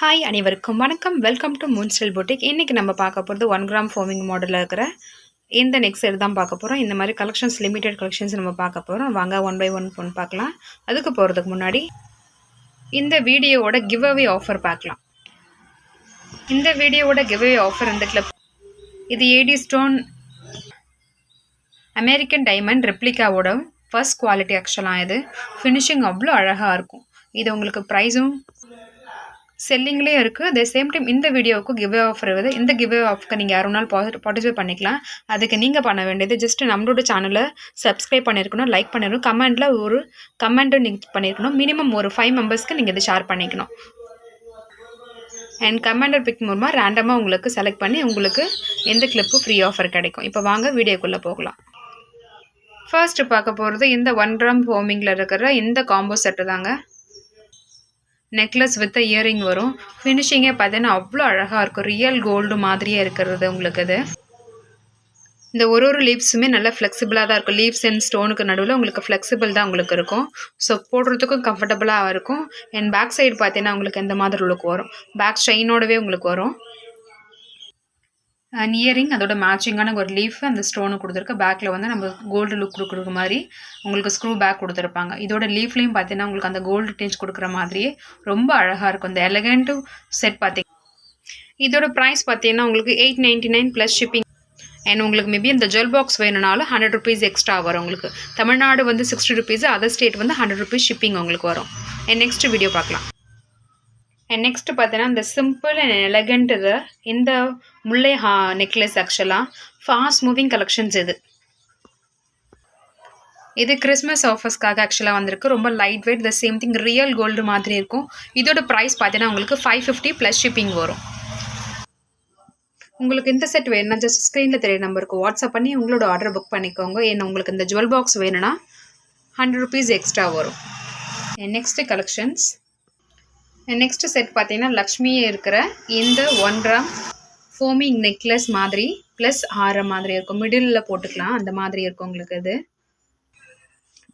Hi அனைவருக்கும் வணக்கம். Welcome to Moonstyle boutique. இன்றைக்கி நம்ம பார்க்க போகிறது 1 கிராம் ஃபோமிங் மாடலில் இருக்கிற இந்த நெக் செட் தான் பார்க்க போகிறோம். இந்த மாதிரி கலெக்ஷன்ஸ், லிமிடெட் கலெக்ஷன்ஸ் நம்ம பார்க்க போகிறோம். வாங்க ஒன் பை ஒன் பார்க்கலாம். அதுக்கு போகிறதுக்கு முன்னாடி இந்த வீடியோவோட கிவ் அவே ஆஃபர் பார்க்கலாம். இந்த வீடியோவோட கிவ் அவே ஆஃபர் இந்த கிளப் இது ஏடி ஸ்டோன் அமெரிக்கன் டைமண்ட் ரெப்ளிகாவோட ஃபர்ஸ்ட் குவாலிட்டி. ஆக்சுவலாக இது ஃபினிஷிங் அவ்வளோ அழகாக இருக்கும். இது உங்களுக்கு ப்ரைஸும் செல்லிங்லேயே இருக்குது. அதே சேம் டைம் இந்த வீடியோவுக்கு கிவ்வே ஆஃபர் இருக்குது. இந்த கிவ்வே ஆஃபருக்கு நீங்கள் யாரும் நாள் பார்ட்டிசிபேட் பண்ணிக்கலாம். அதுக்கு நீங்கள் பண்ண வேண்டியது ஜஸ்ட் நம்மளோட சேனலை சப்ஸ்கிரைப் பண்ணியிருக்கணும், லைக் பண்ணிருக்கணும், கமெண்ட்டில் ஒரு கமெண்ட்டும் நீங்கள் பண்ணியிருக்கணும். மினிமம் ஒரு 5 மெம்பர்ஸ்க்கு நீங்கள் இதை ஷேர் பண்ணிக்கணும். அண்ட் கமெண்டர் பிக் மூலமாக ரேண்டமாக உங்களுக்கு செலக்ட் பண்ணி உங்களுக்கு எந்த கிளிப்பு ஃப்ரீ ஆஃபர் கிடைக்கும். இப்போ வாங்க வீடியோக்குள்ளே போகலாம். ஃபர்ஸ்ட் பார்க்க போகிறது இந்த 1 கிராம் ஃபோமிங்கில் இருக்கிற இந்த காம்போ செட்டு தாங்க. நெக்லஸ் வித் இயரிங் வரும். ஃபினிஷிங்கே பார்த்தீங்கன்னா அவ்வளோ அழகாக இருக்கும். ரியல் கோல்டு மாதிரியே இருக்கிறது உங்களுக்கு. இது இந்த ஒரு லீவ்ஸுமே நல்லா ஃப்ளெக்சிபிளாக தான் இருக்கும். லீவ்ஸ் அண்ட் ஸ்டோனுக்கு நடுவில் உங்களுக்கு ஃப்ளெக்சிபிள் தான் உங்களுக்கு இருக்கும். ஸோ போடுறதுக்கும் கம்ஃபர்டபுளாக இருக்கும். அண்ட் பேக் சைடு பார்த்தீங்கன்னா உங்களுக்கு எந்த மாதிரி லுக் வரும், பேக் ஸ்ட்ரெயினோடவே உங்களுக்கு வரும். அண்ட் இயரிங் அதோட மேட்சிங்கான ஒரு லீஃப் அந்த ஸ்டோனு கொடுத்துருக்கு. பேக்கில் வந்து நம்ம கோல்டு லுக் கொடுக்குற மாதிரி உங்களுக்கு ஸ்க்ரூ பேக் கொடுத்துருப்பாங்க. இதோட லீஃப்லேயும் பார்த்தீங்கன்னா உங்களுக்கு அந்த கோல்டு டேஞ்ச் கொடுக்குற மாதிரியே ரொம்ப அழகாக இருக்கும். இந்த எலகண்ட் செட் பார்த்தீங்கன்னா இதோட ப்ரைஸ் பார்த்தீங்கன்னா உங்களுக்கு 899 ப்ளஸ் ஷிப்பிங். அண்ட் உங்களுக்கு மேபி இந்த ஜுவல் பாக்ஸ் வேணுனாலும் 100 ருபீஸ் எக்ஸ்ட்ரா வரும். உங்களுக்கு தமிழ்நாடு வந்து 60 ருபீஸ், அதர் ஸ்டேட் வந்து 100 ருபீஸ் ஷிப்பிங் உங்களுக்கு வரும். அண்ட் நெக்ஸ்ட் வீடியோ பார்க்கலாம். அண்ட் நெக்ஸ்ட் பார்த்தீங்கன்னா இந்த சிம்பிள் அண்ட் எலகண்ட் இது இந்த முல்லை நெக்லஸ். ஆக்சுவலாக ஃபாஸ்ட் மூவிங் கலெக்ஷன்ஸ் இது கிறிஸ்மஸ் ஆஃபர்ஸ்க்காக ஆக்சுவலாக வந்திருக்கு. ரொம்ப light weight, the same thing real gold மாதிரி இருக்கும். இதோட ப்ரைஸ் பார்த்தீங்கன்னா உங்களுக்கு 550 ப்ளஸ் ஷிப்பிங் வரும். உங்களுக்கு இந்த செட் வேணும்னா ஜஸ்ட் ஸ்க்ரீனில் தெரிய நம்பருக்கு வாட்ஸ்அப் பண்ணி உங்களோட ஆர்டர் புக் பண்ணிக்கோங்க. ஏன்னா உங்களுக்கு இந்த ஜுவல் பாக்ஸ் வேணும்னா 100 ருபீஸ் எக்ஸ்ட்ரா வரும். Next collections. நெக்ஸ்ட் செட் பார்த்தீங்கன்னா லக்ஷ்மி இருக்கிற இந்த 1 கிராம் ஃபோமிங் நெக்லஸ் மாதிரி ப்ளஸ் ஹாரம் மாதிரி இருக்கும். மிடில் போட்டுக்கலாம் அந்த மாதிரி இருக்கும் உங்களுக்கு. இது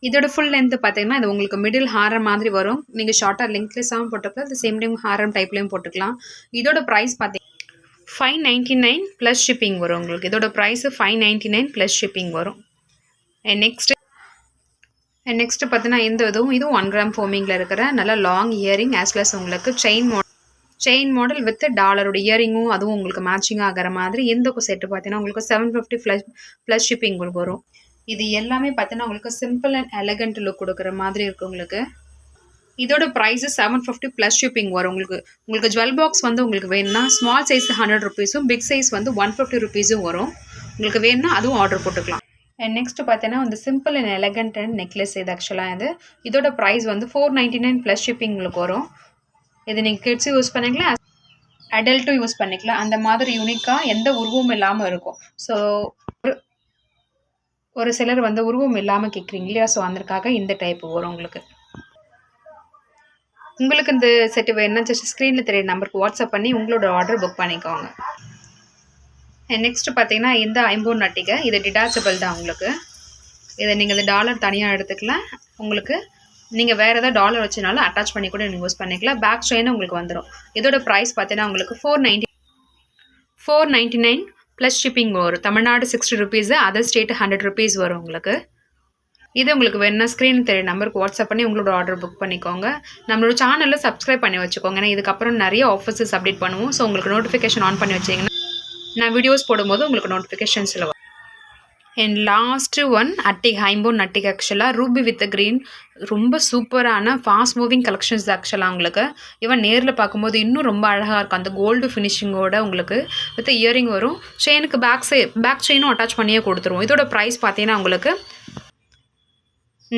இதோட ஃபுல் லென்த்து பார்த்தீங்கன்னா இது உங்களுக்கு மிடில் ஹாரம் மாதிரி வரும். நீங்கள் ஷார்ட்டாக லெங்க்லெஸ்ஸாகவும் போட்டுக்கலாம், அது சேம் டைம் ஹாரம் டைப்லேயும் போட்டுக்கலாம். இதோட ப்ரைஸ் பார்த்தீங்கன்னா 599 ப்ளஸ் ஷிப்பிங் வரும் உங்களுக்கு. இதோட ப்ரைஸு 599 ப்ளஸ் ஷிப்பிங் வரும். நெக்ஸ்ட் பார்த்தீங்கன்னா இதுவும் 1 கிராம் ஃபோமிங்கில் இருக்கிற நல்ல லாங் இயரிங் ஆஸ்லஸ் உங்களுக்கு செயின் மாடல் வித் டாலரோட இயரிங்கும் அதுவும் உங்களுக்கு மேட்சிங் ஆகிற மாதிரி இந்த செட்டு பார்த்தீங்கன்னா உங்களுக்கு 750 ப்ளஸ் ஷிப்பிங் உங்களுக்கு வரும். இது எல்லாமே பார்த்தீங்கன்னா உங்களுக்கு சிம்பிள் அண்ட் எலகண்ட் லுக் கொடுக்குற மாதிரி இருக்குது உங்களுக்கு. இதோட ப்ரைஸு 750 ப்ளஸ் ஷிப்பிங் வரும் உங்களுக்கு ஜுவல் பாக்ஸ் வந்து உங்களுக்கு வேணும்னா ஸ்மால் சைஸ் 100 ருபீஸும், பிக் சைஸ் வந்து 150 ருபீஸும் வரும். உங்களுக்கு வேணும்னா அதுவும் ஆர்டர் போட்டுக்கலாம். அண்ட் நெக்ஸ்ட் பார்த்தீங்கன்னா இந்த simple and elegant and necklace. இது ஆக்சுவலாக இதோட ப்ரைஸ் வந்து 499 ப்ளஸ் ஷிப்பிங் உங்களுக்கு வரும். இது நீங்கள் கிட்ஸும் யூஸ் பண்ணிக்கலாம், அடல்ட்டும் யூஸ் பண்ணிக்கலாம். அந்த மாதிரி யூனிக்காக எந்த உருவமும் இல்லாமல் இருக்கும். ஸோ ஒரு சிலர் வந்து உருவம் இல்லாமல் கேட்குறீங்க இல்லையா, ஸோ அதற்காக இந்த டைப் வரும் உங்களுக்கு. உங்களுக்கு இந்த செட்டு வேணும்னா ஜஸ்ட் ஸ்க்ரீனில் தெரிய நம்பருக்கு வாட்ஸ்அப் பண்ணி உங்களோட ஆர்டர் புக் பண்ணிக்கோங்க. நெக்ஸ்ட் பார்த்தீங்கன்னா இந்த ஐம்பொன் நட்டிகை. இது டிட்டாச்சபிள் தான் உங்களுக்கு. இதை நீங்கள் இந்த டாலர் தனியாக எடுத்துக்கலாம். உங்களுக்கு நீங்கள் வேறு ஏதாவது டாலர் வச்சுனாலும் அட்டாச் பண்ணி கூட நீங்கள் யூஸ் பண்ணிக்கலாம். பேக் செயின் உங்களுக்கு வந்துடும். இதோட ப்ரைஸ் பார்த்தீங்கன்னா உங்களுக்கு 499 ப்ளஸ் ஷிப்பிங் வரும். Tamil Nadu 60 rupees, other state 100 rupees வரும் உங்களுக்கு. இது உங்களுக்கு வேணும்னா ஸ்க்ரீன் தெரிய நம்பருக்கு வாட்ஸ்அப் பண்ணி உங்களோட ஆர்டர் புக் பண்ணிக்கோங்க. நம்மளோட சேனலில் சப்ஸ்கிரைப் பண்ணி வச்சுக்கோங்க. ஏன்னா இதுக்கப்புறம் நிறைய ஆஃபர்ஸஸ் அப்டேட் பண்ணுவோம். ஸோ உங்களுக்கு நோட்டிஃபிகேஷன் ஆன் பண்ணி வச்சிங்கன்னா நான் வீடியோஸ் போடும்போது உங்களுக்கு நோட்டிஃபிகேஷன்ஸில் வரும். அண்ட் லாஸ்ட்டு ஒன் ஐம்பொன் நட்டிகை. ஆக்சுவலாக ரூபி வித் க்ரீன் ரொம்ப சூப்பரான ஃபாஸ்ட் மூவிங் கலெக்ஷன்ஸ் ஆக்சுவலாக உங்களுக்கு. ஈவன் நேரில் பார்க்கும்போது இன்னும் ரொம்ப அழகாக இருக்கும். அந்த கோல்டு ஃபினிஷிங்கோட உங்களுக்கு வித் இயரிங் வரும். செயினுக்கு பேக் செயினும் அட்டாச் பண்ணியே கொடுத்துருவோம். இதோட ப்ரைஸ் பார்த்தீங்கன்னா உங்களுக்கு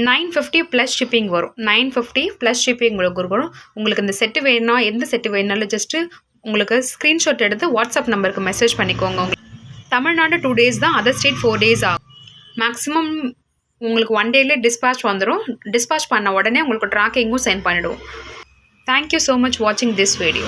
950 ப்ளஸ் ஷிப்பிங் வரும். 950 ப்ளஸ் ஷிப்பிங் உங்களுக்கு வரும். உங்களுக்கு இந்த செட்டு வேணும்னா எந்த செட்டு வேணுனாலும் ஜஸ்ட்டு உங்களுக்கு ஸ்க்ரீன்ஷாட் எடுத்து வாட்ஸ்அப் நம்பருக்கு மெசேஜ் பண்ணிக்கோங்க. தமிழ்நாடு 2 டேஸ் தான், அதர் ஸ்டேட் 4 டேஸ் ஆகும். மேக்ஸிமம் உங்களுக்கு 1 டேலே டிஸ்பேச் வந்துடும். டிஸ்பேச் பண்ண உடனே உங்களுக்கு ட்ராக்கிங்கும் சென்ட் பண்ணிவிடுவோம். தேங்க்யூ ஸோ மச் வாட்சிங் திஸ் வீடியோ.